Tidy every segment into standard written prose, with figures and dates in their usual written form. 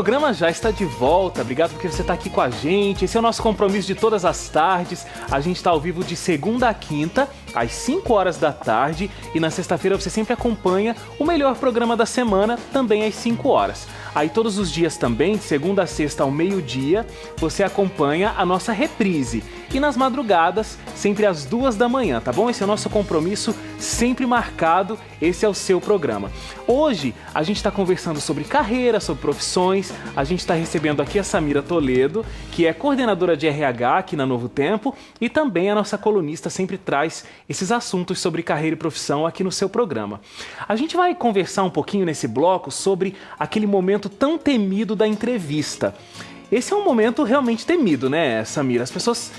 programa já está de volta. Obrigado porque você está aqui com a gente. Esse é o nosso compromisso de todas as tardes. A gente está ao vivo de segunda a quinta, às 5 horas da tarde. E na sexta-feira você sempre acompanha o melhor programa da semana, também às 5 horas. Aí todos os dias também, de segunda a sexta ao meio-dia, você acompanha a nossa reprise. E nas madrugadas, sempre às 2 da manhã, tá bom? Esse é o nosso compromisso sempre marcado, esse é o seu programa. Hoje a gente está conversando sobre carreira, sobre profissões, a gente está recebendo aqui a Samira Toledo, que é coordenadora de RH aqui na Novo Tempo, e também a nossa colunista sempre traz esses assuntos sobre carreira e profissão aqui no seu programa. A gente vai conversar um pouquinho nesse bloco sobre aquele momento tão temido da entrevista. Esse é um momento realmente temido, né, Samira? As pessoas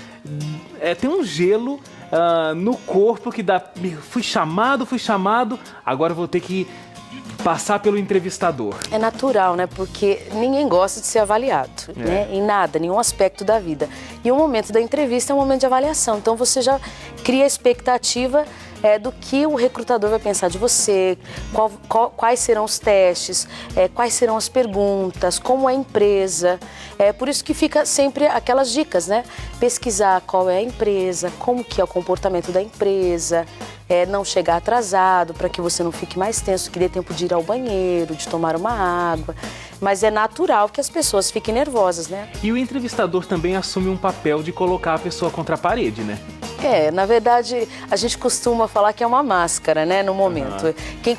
têm um gelo no corpo que dá... Fui chamado, agora vou ter que passar pelo entrevistador. É natural, né? Porque ninguém gosta de ser avaliado, né? Em nada, nenhum aspecto da vida. E o momento da entrevista é um momento de avaliação. Então você já cria a expectativa do que o recrutador vai pensar de você, quais serão os testes, quais serão as perguntas, como é a empresa. Por isso que fica sempre aquelas dicas, né? Pesquisar qual é a empresa, como que é o comportamento da empresa, não chegar atrasado para que você não fique mais tenso, que dê tempo de ir ao banheiro, de tomar uma água. Mas é natural que as pessoas fiquem nervosas, né? E o entrevistador também assume um papel de colocar a pessoa contra a parede, né? Na verdade, a gente costuma falar que é uma máscara, né, no momento. Quem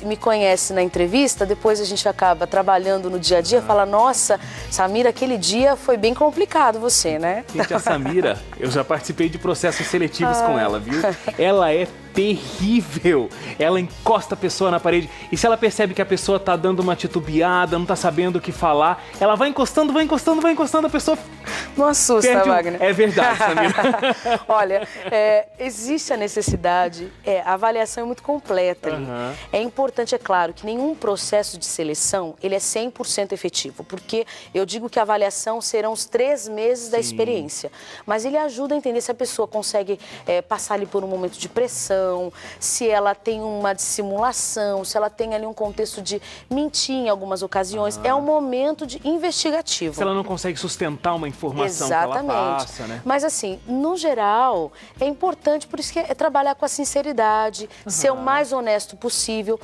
me conhece na entrevista, depois a gente acaba trabalhando no dia a dia, fala, nossa, Samira, aquele dia foi bem complicado você, né? Gente, a Samira, eu já participei de processos seletivos com ela, viu? Ela é terrível. Ela encosta a pessoa na parede e se ela percebe que a pessoa tá dando uma titubeada, não tá sabendo o que falar, ela vai encostando, a pessoa... Não assusta, Wagner. É verdade, Samira. Olha, existe a necessidade, a avaliação é muito completa ali. É importante, é claro, que nenhum processo de seleção, ele é 100% efetivo, porque eu digo que a avaliação serão os 3 meses da experiência, mas ele ajuda a entender se a pessoa consegue passar ali por um momento de pressão, se ela tem uma dissimulação, se ela tem ali um contexto de mentir em algumas ocasiões. É um momento investigativo. Se ela não consegue sustentar uma informação que ela passa, né? Mas assim, no geral, é importante, por isso que é trabalhar com a sinceridade, ser o mais honesto possível.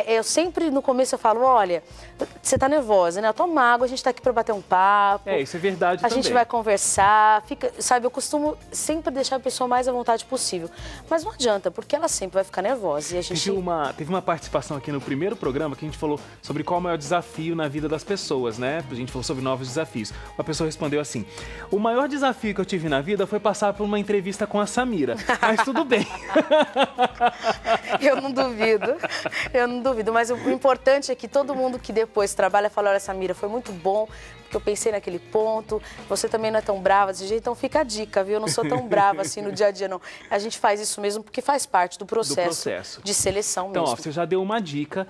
Eu sempre, no começo, eu falo, olha, você tá nervosa, né? Toma água, a gente tá aqui para bater um papo. Isso é verdade também. A gente vai conversar, sabe, eu costumo sempre deixar a pessoa mais à vontade possível. Mas não adianta, porque ela sempre vai ficar nervosa. E a gente... Teve uma participação aqui no primeiro programa que a gente falou sobre qual é o maior desafio na vida das pessoas, né? A gente falou sobre novos desafios. Uma pessoa respondeu assim, o maior desafio que eu tive na vida foi passar por uma entrevista com a Samira, mas tudo bem. Eu não duvido, mas o importante é que todo mundo que depois trabalha fala, olha, Samira, foi muito bom, porque eu pensei naquele ponto, você também não é tão brava desse jeito, então fica a dica, viu? Eu não sou tão brava assim no dia a dia, não. A gente faz isso mesmo porque faz parte do processo de seleção mesmo. Então, você já deu uma dica,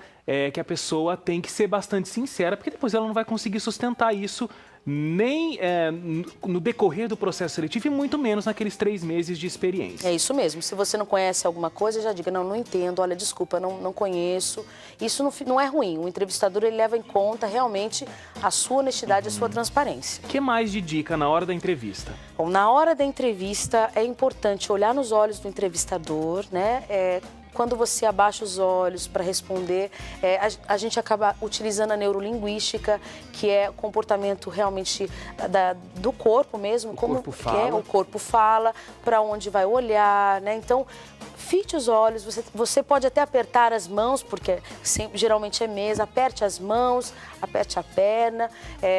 que a pessoa tem que ser bastante sincera, porque depois ela não vai conseguir sustentar isso nem no decorrer do processo seletivo e muito menos naqueles 3 meses de experiência. É isso mesmo. Se você não conhece alguma coisa, já diga, não entendo, olha, desculpa, não conheço. Isso não é ruim. O entrevistador, ele leva em conta realmente a sua honestidade, a sua transparência. O que mais de dica na hora da entrevista? Bom, na hora da entrevista é importante olhar nos olhos do entrevistador, né? Quando você abaixa os olhos para responder, a gente acaba utilizando a neurolinguística, que é o comportamento realmente do corpo mesmo. O corpo fala, para onde vai olhar, né? Então, fite os olhos, você pode até apertar as mãos, porque geralmente é mesa, aperte as mãos, aperte a perna,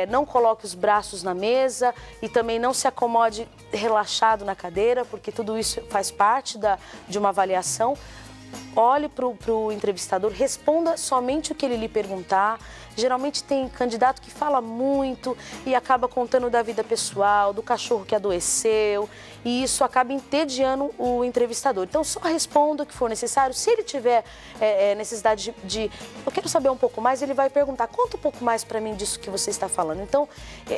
não coloque os braços na mesa e também não se acomode relaxado na cadeira, porque tudo isso faz parte de uma avaliação. Olhe para o entrevistador, responda somente o que ele lhe perguntar. Geralmente tem candidato que fala muito e acaba contando da vida pessoal, do cachorro que adoeceu, e isso acaba entediando o entrevistador. Então, só responda o que for necessário. Se ele tiver necessidade de eu quero saber um pouco mais, ele vai perguntar, conta um pouco mais para mim disso que você está falando. Então,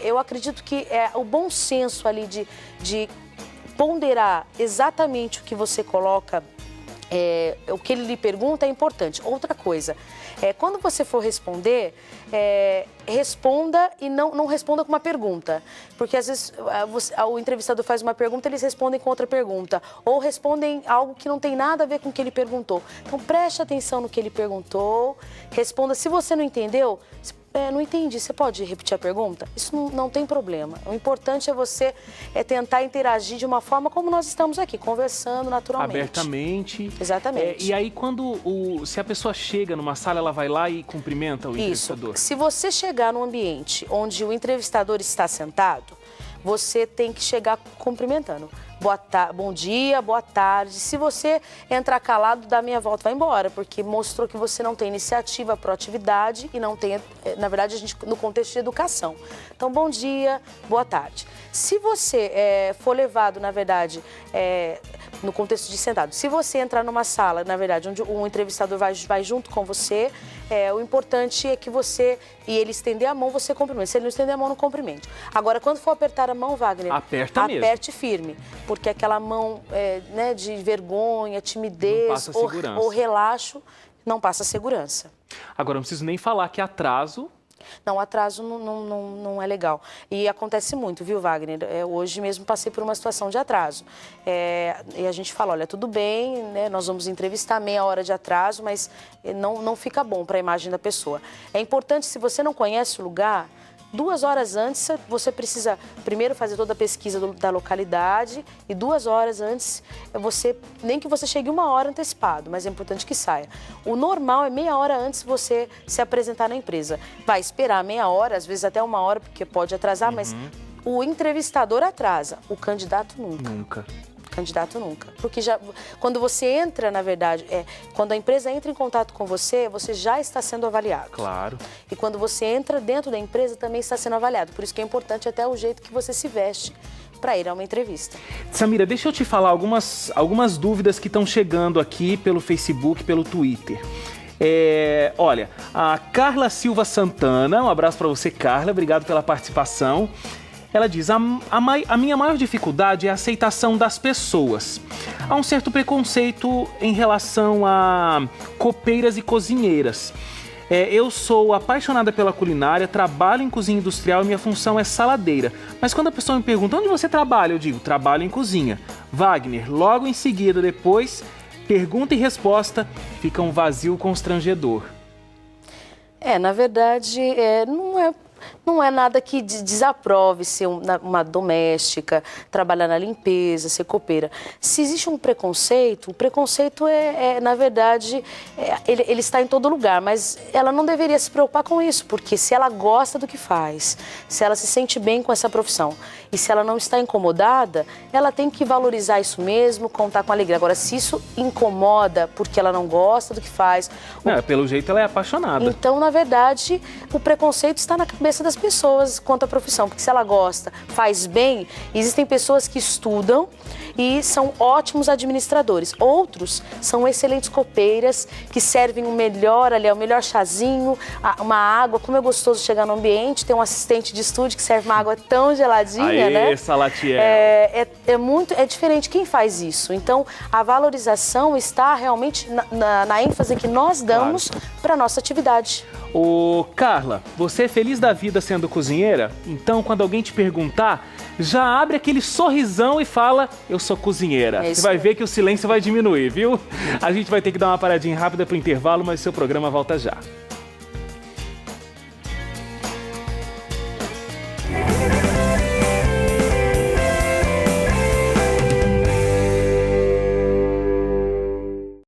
eu acredito que o bom senso ali de ponderar exatamente o que você coloca, o que ele lhe pergunta é importante. Outra coisa, Quando você for responder, responda e não responda com uma pergunta. Porque às vezes o entrevistador faz uma pergunta, eles respondem com outra pergunta. Ou respondem algo que não tem nada a ver com o que ele perguntou. Então preste atenção no que ele perguntou, responda. Se você não entendeu, não entendi, você pode repetir a pergunta? Isso não tem problema. O importante é você tentar interagir de uma forma como nós estamos aqui, conversando naturalmente. Abertamente. Exatamente. E aí, se a pessoa chega numa sala, ela vai lá e cumprimenta o entrevistador? Isso. Se você chegar num ambiente onde o entrevistador está sentado, você tem que chegar cumprimentando. Bom dia, boa tarde. Se você entrar calado, dá meia volta, vai embora, porque mostrou que você não tem iniciativa, proatividade e não tem, na verdade, a gente no contexto de educação. Então, bom dia, boa tarde. Se você for levado, na verdade, no contexto de sentado, se você entrar numa sala, na verdade, onde um entrevistador vai junto com você, o importante é que você, e ele estender a mão, você cumprimente. Se ele não estender a mão, não cumprimente. Agora, quando for apertar a mão, Wagner, aperte firme, porque aquela mão de vergonha, timidez ou relaxo não passa segurança. Agora, não preciso nem falar que atraso... Não, atraso não é legal. E acontece muito, viu, Wagner? Hoje mesmo passei por uma situação de atraso. E a gente fala, olha, tudo bem, né? Nós vamos entrevistar, meia hora de atraso, mas não fica bom para a imagem da pessoa. É importante, se você não conhece o lugar, 2 horas antes, você precisa primeiro fazer toda a pesquisa da localidade e 2 horas antes, nem que você chegue 1 hora antecipado, mas é importante que saia. O normal é meia hora antes você se apresentar na empresa. Vai esperar meia hora, às vezes até 1 hora, porque pode atrasar, mas o entrevistador atrasa, o candidato nunca. Nunca. Candidato nunca. Porque quando você entra, na verdade, quando a empresa entra em contato com você, você já está sendo avaliado. Claro. E quando você entra dentro da empresa, também está sendo avaliado. Por isso que é importante até o jeito que você se veste para ir a uma entrevista. Samira, deixa eu te falar algumas dúvidas que estão chegando aqui pelo Facebook, pelo Twitter. Olha, a Carla Silva Santana, um abraço para você, Carla, obrigado pela participação. Ela diz, a minha maior dificuldade é a aceitação das pessoas. Há um certo preconceito em relação a copeiras e cozinheiras. Eu sou apaixonada pela culinária, trabalho em cozinha industrial e minha função é saladeira. Mas quando a pessoa me pergunta, onde você trabalha? Eu digo, trabalho em cozinha. Wagner, logo em seguida, depois, pergunta e resposta, fica um vazio constrangedor. Na verdade, não é nada que desaprove ser uma doméstica, trabalhar na limpeza, ser copeira. Se existe um preconceito, o preconceito na verdade, ele está em todo lugar, mas ela não deveria se preocupar com isso, porque se ela gosta do que faz, se ela se sente bem com essa profissão e se ela não está incomodada, ela tem que valorizar isso mesmo, contar com alegria. Agora, se isso incomoda porque ela não gosta do que faz... Pelo jeito ela é apaixonada. Então, na verdade, o preconceito está na cabeça das pessoas quanto à profissão, porque se ela gosta, faz bem, existem pessoas que estudam e são ótimos administradores. Outros são excelentes copeiras que servem o melhor ali, o melhor chazinho, uma água. Como é gostoso chegar no ambiente, ter um assistente de estúdio que serve uma água tão geladinha, né? Salatiel. É diferente quem faz isso. Então, a valorização está realmente na ênfase que nós damos para a nossa atividade. Carla, você é feliz da vida sendo cozinheira? Então, quando alguém te perguntar, já abre aquele sorrisão e fala, eu sou cozinheira. Você vai ver que o silêncio vai diminuir, viu? A gente vai ter que dar uma paradinha rápida pro intervalo, mas seu programa volta já.